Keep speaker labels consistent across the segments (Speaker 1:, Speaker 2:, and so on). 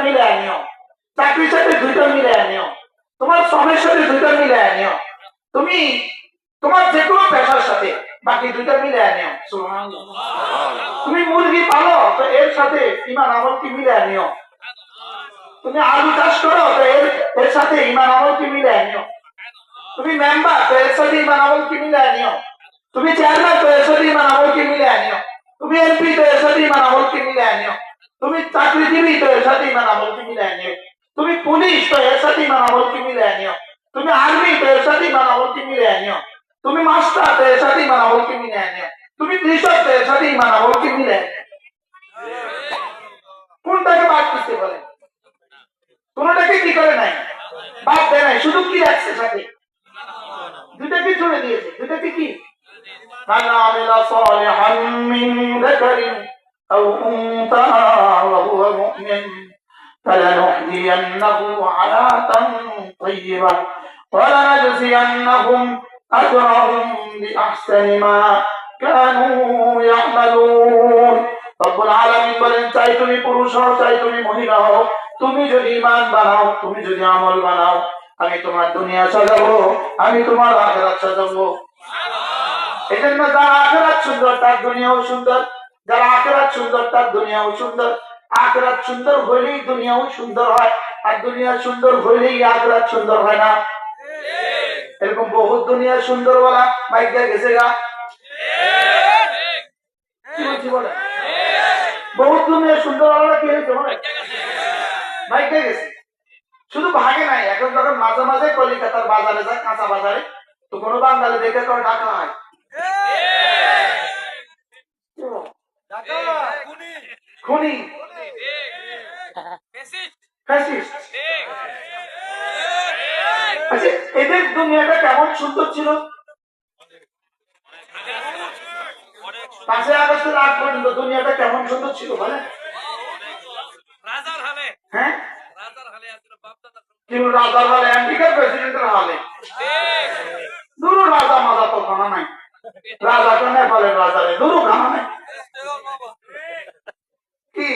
Speaker 1: মিলে আনিও, চাকরির সাথে দুইটা মিলে আনিও, তোমার শ্রমের সাথে দুইটা মিলে আনিও, তুমি তোমার যে কোনো পেশার সাথে বাকি দুইটা মিলে আনিও। তুমি মুরগি পালো তো এর সাথে ইমান আমল কি মিলে আনিও। তুমি আলু চাষ করো তো এর সাথে ইমান আমল কি মিলে আনিও। তুমি মেম্বার তো এর সাথে ইমান আমল কি মিলে আনিও। তুমি চেয়ারম্যান তো এর সাথে ইমান আমল কি মিলে আনিও। তুমি এমপি তো এর সাথে ইমান আমল কি মিলে আনিও। তুমি চাকরিজীবী তো এর সাথে ইমান আমল কি মিলে আনিও। তুমি পুলিশ তো এর সাথে ইমান আমল কি মিলে আনিও। তুমি আর্মি তো এর সাথে ইমান আমল কি মিলে আনিও। তুমি মাস্টার তো এর সাথে ইমান আমল কি মিলে আনিও। তুমি কৃষক তো এর সাথে ইমান আমল কি মিলে আনিও। কোনটাকে বাদ দিতে বলে? কোনটাকে কি করে নাই, বাদ দেয় নাই, শুধু কি রাখছে সাথে? দুটাকে জুড়ে দিয়েছে। দুটাকে কি? من عمل صالحا من ذكر أو أنثى وهو مؤمن فلنحيينه حياة طيبة ولنجزينهم أجرهم بأحسن ما كانوا يعملون। রব্বুল আলামিন বলেন, চাই তুমি পুরুষ হও চাই তুমি মহিলা হও, তুমি যদি ঈমান বানাও, তুমি যদি আমল বানাও, আমি তোমার দুনিয়া সাজাবো, আমি তোমার আখিরাত সাজাবো। এজন্য যার আখিরাত সুন্দর তার দুনিয়াও সুন্দর, যার আখিরাত সুন্দর তার দুনিয়াও সুন্দর। আখিরাত সুন্দর হইলেই দুনিয়াও সুন্দর হয়, আর দুনিয়া সুন্দর হইলেই আখিরাত সুন্দর হয় না। এরকম বহু দুনিয়া সুন্দর বলা মাইকা গেছে গা, কি বলছি বলে? বহু দুনিয়া সুন্দর বলা কি হয়েছে বলে? মাইকা গেছে, শুধু ভাগে নাই। এখন যখন মাঝে মাঝে কলিকাতার বাজারে যায়, কাঁচা বাজারে, তো কোনো বাঙালি দেখে তো টাকা হয় খুনি আচ্ছা, এদের দুনিয়াটা কেমন সুন্দর ছিল 5ই আগস্টের আগ পর্যন্ত। দুনিয়াটা কেমন সুন্দর ছিল বলে? হ্যাঁ, কিন্তু রাজার হালে, আমেরিকার প্রেসিডেন্টের হালে দুরু রাজা মাজা তো খানা নাই। রাজা তো নেপালের রাজারে দুরু খানা নাই। কি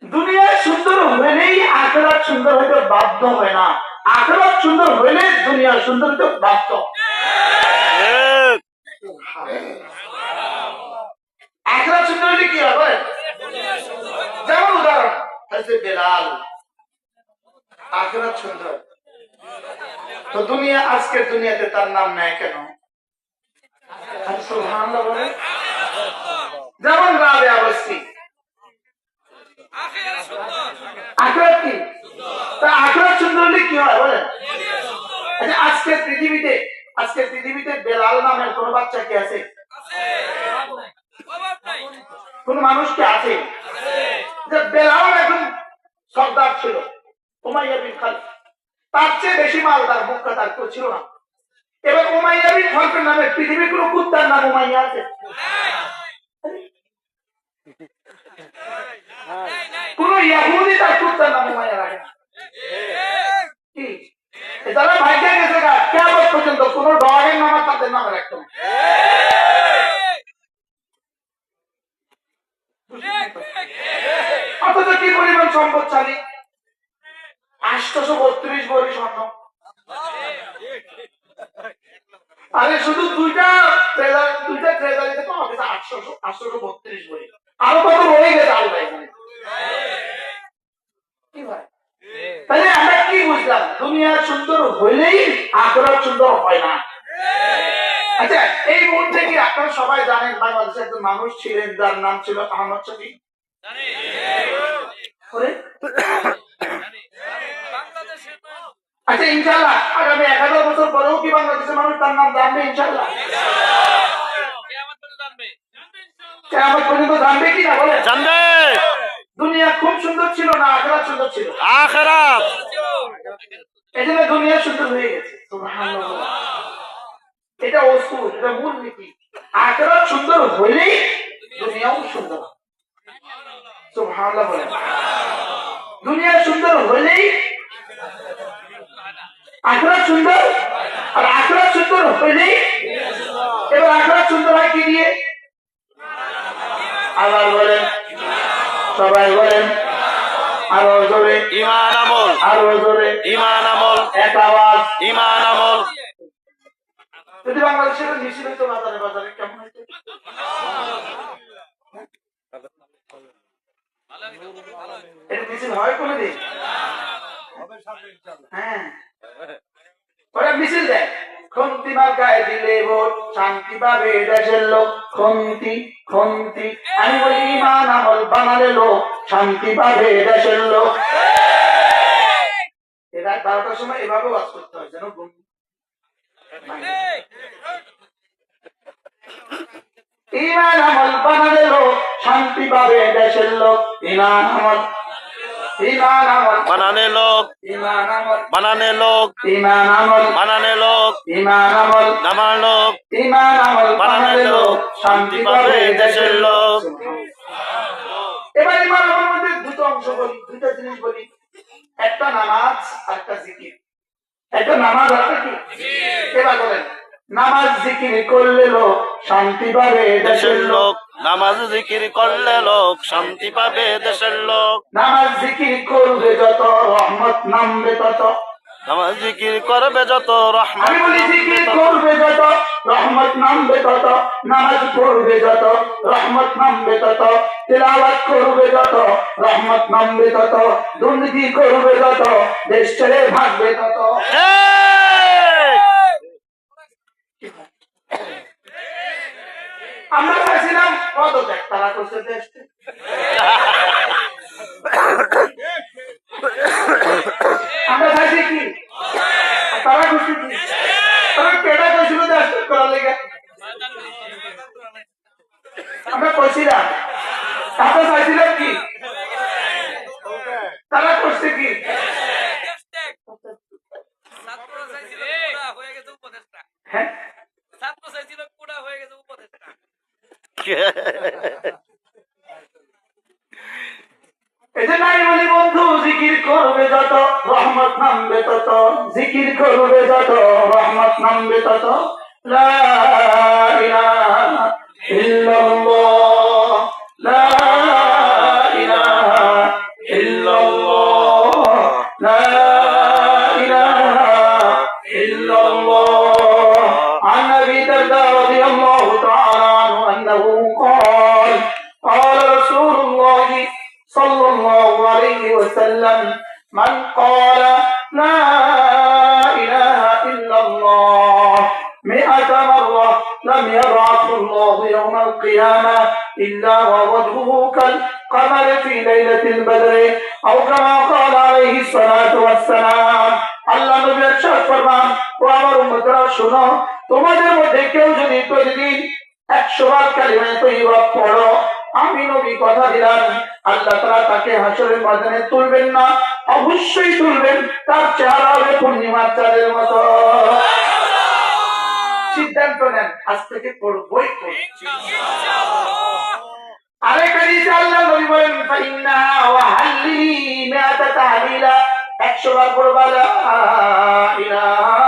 Speaker 1: দুনিয়া সুন্দর হইলেই আখিরাত সুন্দর হইতে বাধ্য হয় না, আখিরাত সুন্দর হইলে দুনিয়া সুন্দর হইতে বাধ্য। আখিরাত সুন্দর হইলে কি হবে? যেমন উদাহরণ হচ্ছে বেলাল, আখিরাত সুন্দর, তো দুনিয়া আজকের দুনিয়াতে তার নাম নেয় কেন? সুবহানাল্লাহ বলে। যেমন রাবেয়া বস্তি, আখিরাত কি? তা আখিরাত সুন্দর হলে কি হয় বলেন? আচ্ছা, আজকের পৃথিবীতে বেলাল নামের কোন বাচ্চা কি আছে? কোন মানুষ কি আছে? যে বেলাল একজন সর্দার ছিল, উমাইয়া বিন খালিদ, তার চেয়ে বেশি মালদার মুখটা তার কেউ ছিল না। এবার উমাইয়া বিন খালিদের নামে পৃথিবীর কোন কুত্তার নাম উমাইয়া আছে? কোন ইহুদি তার কুত্তার নাম উমাইয়া রাখে না। কি যারা ভাগ্যে গেছে গা, কিয়ামত পর্যন্ত কোন ডগের নাম তাদের নামে রাখতো না। অথচ কি পরিমাণ সম্পদশালী, 832 ভরি স্বর্ণ। আরে শুধু দুইটা ট্রেজারিতে পাওয়া গেছে 832 ভরি, আরো কত রয়ে গেছে আল্লাহ জানে। কি ভাই, তাহলে আমরা কি বুঝলাম? দুনিয়া সুন্দর হইলেই আখিরাত সুন্দর হয় না। আচ্ছা, এই মুহূর্তে কি আপনারা সবাই জানেন বাংলাদেশে একজন মানুষ ছিলেন যার নাম ছিল আহমদ শফি? আচ্ছা, ইনশাআল্লাহ আগামী 1000 বছর পরেও কি বাংলাদেশের মানুষ তার নাম জানবে? ইনশাআল্লাহ কিয়ামত পর্যন্ত জানবে কি না বলে? জানবে। দুনিয়া খুব সুন্দর ছিল না আখিরাত সুন্দর ছিল? আখিরাত। এজন্য দুনিয়া সুন্দর হয়ে গেছে। সুবহানাল্লাহ, এটা অসুর, এটা মূল নীতি। আখিরাত সুন্দর হইলেই দুনিয়াও সুন্দর। সুবহানাল্লাহ বলেন। দুনিয়া সুন্দর হইলেই আখিরাত সুন্দর, আর আখিরাত সুন্দর হইলেই, এবার আখিরাত সুন্দর হয় কি দিয়ে? আল্লাহ বলেন সবাই বলেন আরো জোরে
Speaker 2: ঈমান আমল,
Speaker 1: আরো জোরে
Speaker 2: ঈমান আমল,
Speaker 1: এক আওয়াজ।
Speaker 2: ঈমান আমল।
Speaker 1: যদি বাংলাদেশের মিছিল হইতো বাজারে বাজারে কেমন হইতো? এটা মিছিল হয় কোনোদিন? হ্যাঁ, ওরা মিছিল দেয় খন্তি মার্কায় দিলে ভোট শান্তি পাবে দেশের লোক। খন্তি খন্তি, আমি বলি ঈমান আমল বানালে লোক শান্তি পাবে দেশের লোক। এরা 12টার সময় এভাবে ওয়াজ করতে হয় যেন ঈমান আমল বানালে লোক শান্তি পাবে দেশের লোক। ঈমান আমল, ঈমান আমল
Speaker 2: বানানে লোক,
Speaker 1: ঈমান আমল,
Speaker 2: বানানে লোক,
Speaker 1: ঈমান আমল,
Speaker 2: বানানে লোক,
Speaker 1: ঈমান আমল,
Speaker 2: নামার লোক,
Speaker 1: ঈমান আমল
Speaker 2: বানানে লোক শান্তি পাবে দেশের লোক।
Speaker 1: এবার ঈমান আমলের মধ্যে দুটো অংশ বলি, দুটো জিনিস বলি। একটা নামাজ আর একটা জিকির। একটা নামাজ আর একটা কি? এবার বলেন নামাজ জিকির করলে লোক শান্তি পাবে দেশের লোক।
Speaker 2: নামাজ জিকির করলে লোক শান্তি পাবে দেশের লোক।
Speaker 1: নামাজ জিকির করবে যত রহমত নামবে তত।
Speaker 2: নামাজ জিকির করবে যত রহমত
Speaker 1: আমি বলি
Speaker 2: নামবে
Speaker 1: জিকির
Speaker 2: তত।
Speaker 1: করবে যত রহমত নামবে তত। নামাজ পড়বে যত রহমত নামবে তত। তিলাওয়াত করবে যত রহমত নামবে তত। দুর্নীতি করবে যত দেশ ছেড়ে ভাগবে তত।
Speaker 2: ঠিক!
Speaker 1: আমরা চাইছিলাম পদত্যাগ, তারা করছে দেশ ত্যাগ। আমরা চাইছি কি, তারা করছে কি? তারা কেটা কইছিল দেশ ত্যাগ করার লেগে? আমরা কইছিলাম, তারা চাইছিলাম কি? তারা করছে কি? হ্যাঁ, এই যে নাই বলি বন্ধু জিকির করবে যত রহমত নামবে তত। জিকির করবে যত রহমত নামবে তত। লা ইলাহা ইল্লাল্লাহ, লা ইলাহা ইল্লাল্লাহ, লা ইলাহা ইল্লাল্লাহ। عن أبي الدرداء رضي الله تعالى عنه أنه قال قال رسول الله صلى الله عليه وسلم من قال لا إله إلا الله 100 مرة لم يبعثه الله يوم القيامة إلا ووجهه كالقمر في ليلة البدر أو كما قال عليه الصلاة والسلام। আল্লাহ নবী ইরশাদ ফরমান, ও আমার উম্মতরা শোনো, তোমাদের মধ্যে কেউ যদি প্রতিদিন 100 বার কালিমা তৈয়বা পড়ো, আমি নবী কথা দিলাম আল্লাহ তাআলা তাকে হাসরের ময়দানে তুলবেন না, অবশ্যই তুলবেন, তার চেহারা হবে পূর্ণিমার চাঁদের মতো। সিদ্ধান্ত নেন, আজ থেকে পড়বই আরেক হাদিসে আল্লাহ নবী বলেন, ফাইন্না ওয়া হাল্লি মিআতা তাহলিলা, 100 বার পড়বা লা ইলাহা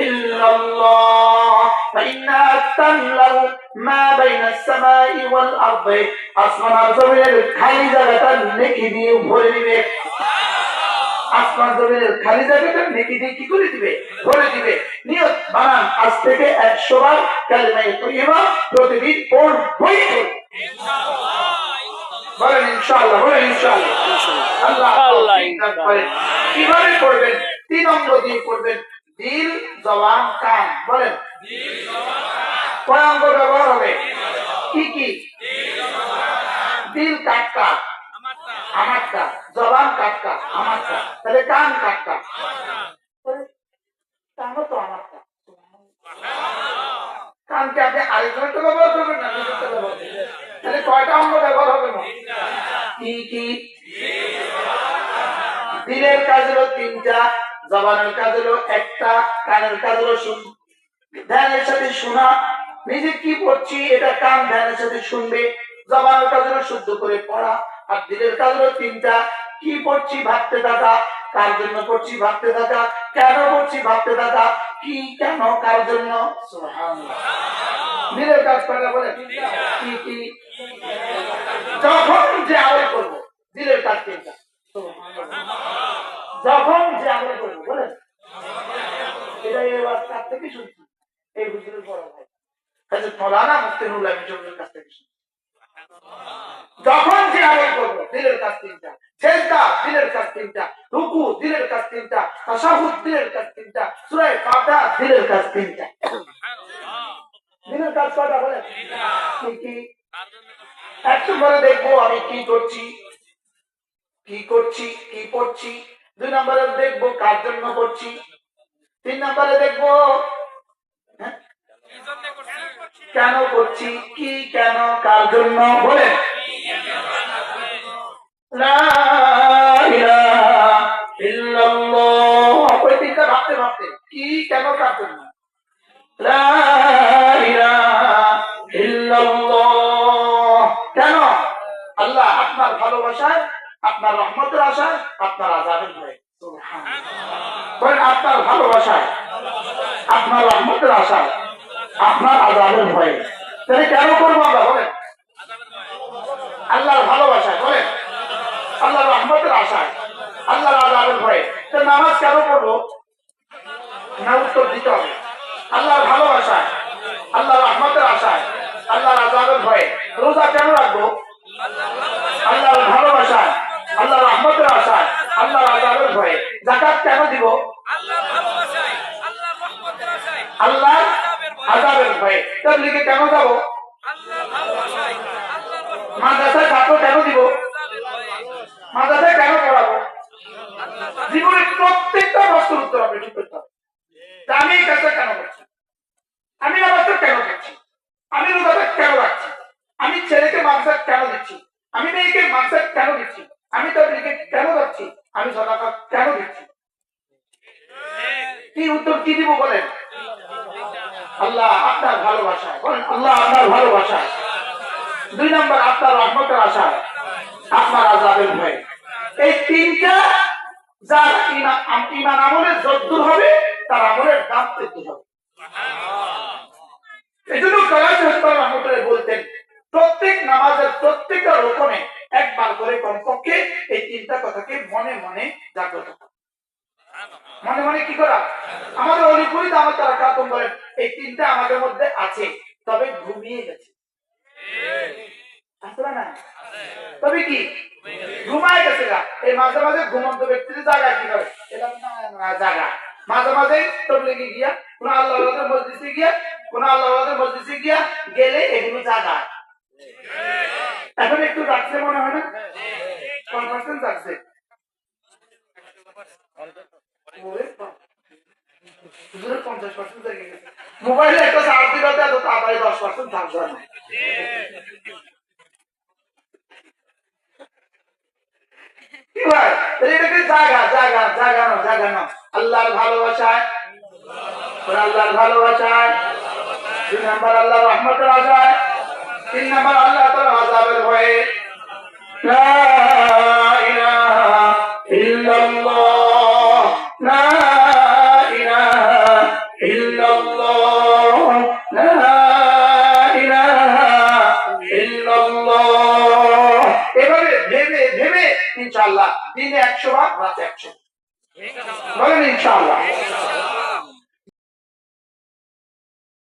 Speaker 1: ইল্লাল্লাহ, ফাইন্না তামলাউ মা বাইনাস সামাই ওয়াল আরদি, আসমান আর জমিনের খালি জায়গাটা নেকি দিয়ে ভরে দিবে। আসমান জমিনের খালি জায়গাটা নেকি দিয়ে কি করে দিবে? ভরে দিবে। নিয়ত বানান, আজ থেকে 100 বার কালিমা তৈয়বা প্রতিদিন পড়বই ইনশাআল্লাহ। বলেন ইনশাআল্লাহ, বলেন ইনশাআল্লাহ। আল্লাহ কিভাবে পড়বেন? 3 অঙ্গ দিয়ে পড়বেন, দিল, জবান, কান। বলেন কয় অঙ্গ ব্যবহার হবে? কি কি? দিল কাটকা, আমারটা। জবান কাটকা, আমারটা। তাহলে কান কাটকা, কানও তো আমারটা। কানকে আপনি আরেকজনের তো ব্যবহার করবেন না, নিজের তো ব্যবহার করবেন। তাহলে কয়টা অঙ্গ ব্যবহার হবে না? কি কি? দিলের কাজ হলো 3টা, জবানের কাজ হলো 1টা, কানের কাজ হলো ধ্যানের সাথে শোনা। নিজে কি পড়ছি এটা কান ধ্যানের সাথে শুনবে। জবানের কাজ হলো শুদ্ধ করে পড়া। আর দিলের কাজ হলো 3টা, কি পড়ছি ভাবতে থাকা, কার জন্য পড়ছি ভাবতে থাকা, কেন পড়ছি ভাবতে থাকা, কি কেন কার জন্য। সুবহানাল্লাহ। দিলের কাজ কয়টা বলে? কি কি? যখন যে আমল করবো নুল আমি জমির কাছ থেকে শুনি। যখন যে আমল করবো দিলের কাজ তিনটা, সেজদা দিলের কাজ তিনটা, রুকু দিলের কাজ তিনটা, তাশাহুদ দিলের কাজ তিনটা, সূরা ফাতিহা দিলের কাজ তিনটা। দিলের কাজ কয়টা বলেন? কি কি? একটু পরে দেখবো আমি কি করছি, কি করছি, কি পড়ছি। 2 নম্বরে দেখবো কার জন্য করছি। 3 নম্বরে দেখবো কেন করছি, কি কেন কার জন্য বলেন। লা ইলাহা ইল্লাল্লাহ, ওই তিনটা ভাবতে ভাবতে কি কেন কার জন্য। লা ইলাহা ইল্লাল্লাহ, কেন? আল্লাহ আপনার ভালোবাসায়, আপনার রহমতের আশায়, আপনার আযাবের ভয়ে। সুবহানাল্লাহ, আপনার ভালোবাসায়, আপনার রহমতের আশায়, আপনার আযাবের ভয়ে। তাহলে কেন করবো আমরা বলেন? আল্লাহর ভালোবাসায় বলেন, আল্লাহর রহমতের আশায়, আল্লাহর আযাবের ভয়ে। তো নামাজ কেন পড়বো? না উত্তর দিতে হবে। আল্লাহর ভালোবাসায়, আল্লাহর রহমতের আশায়, আল্লাহর আযাবের ভয়ে। রোজা কেন রাখবো? আল্লাহর ভালোবাসায়, আল্লাহর রহমতের আশায়, আল্লাহর আযাবের ভয়ে। যাকাত কেন দিব? আল্লাহর ভালোবাসায়, আল্লাহর রহমতের আশায়, আল্লাহর আযাবের ভয়ে। তাবলীগে কেন যাব? আল্লাহর ভালোবাসায়, আল্লাহর রহমত। মাদ্রাসায় ছাত্র কেন দিব? মাদ্রাসায় কেন পড়াবো? জীবনের প্রত্যেকটা প্রশ্নের উত্তর আপনি ঠিক করতে হবে। আমি এই কাজটা কেন করছি, আমি নামাজটা কেন করছি, আমি রোজাটা কেন রাখছি, আমি ছেলেকে মাদ্রাসা কেন দিচ্ছি, আমি মেয়েকে মাদ্রাসা কেন দিচ্ছি, আমি তাবলীগে কেন যাচ্ছি, আমি সাদাকা কেন দিচ্ছি। কি উত্তর কি দিব বলেন? আল্লাহ আপনার ভালোবাসায় বলেন, আল্লাহ আপনার ভালোবাসায়। 2 নম্বর আপনার রহমতের আশায়, আপনার আযাবের ভয়ে। এই তিনটা যার ঈমান আমলের যদ্দুর হবে তার আমলের দাম তদ্দুর হবে। এজন্য রহমতুল্লাহ বলতেন প্রত্যেক নামাজের প্রত্যেকটা রকমে একবার করে কমপক্ষে এই তিনটা কথাকে মনে মনে জাগ্রত করা। মনে মনে কি করা? আমাদের অলিপুরি দামাত তারা কাতম বলেন এই তিনটা আমাদের মধ্যে আছে, তবে ঘুমিয়ে গেছে। আসলে না, তবে কি ঘুমায় গেছে গা। এই মাঝে মাঝে ঘুমন্ত ব্যক্তির জায়গায় কি করে জায়গা, মাঝে মাঝে তবলিগে গিয়া কোন আল্লাহর মসজিদে গিয়া, কোন আল্লাহর মসজিদে গিয়া গেলে এগুলো জায়গা। এখন একটু যাচ্ছে মনে হয় না? 1% যাচ্ছে। মোবাইলে একটা চার্জ দিতে এত তাড়াতাড়ি 10% থাকবে না। এটাকে জায়গা জায়গা জাগানো জাগানো আল্লাহর ভালোবাসায়, আল্লাহর ভালোবাসায়। 2 নম্বর আল্লাহর রহমতের আশায়, 3 নম্বর আল্লাহ তাআলার আযাবের ভয়ে। লা ইলাহা ইল্লাল্লাহ, লা ইলাহা ইল্লাল্লাহ, লা ইলাহা ইল্লাল্লাহ। এভাবে ভেবে ভেবে ইনশাআল্লাহ দিনে 100 বার রাতে 100 বলেন ইনশাআল্লাহ।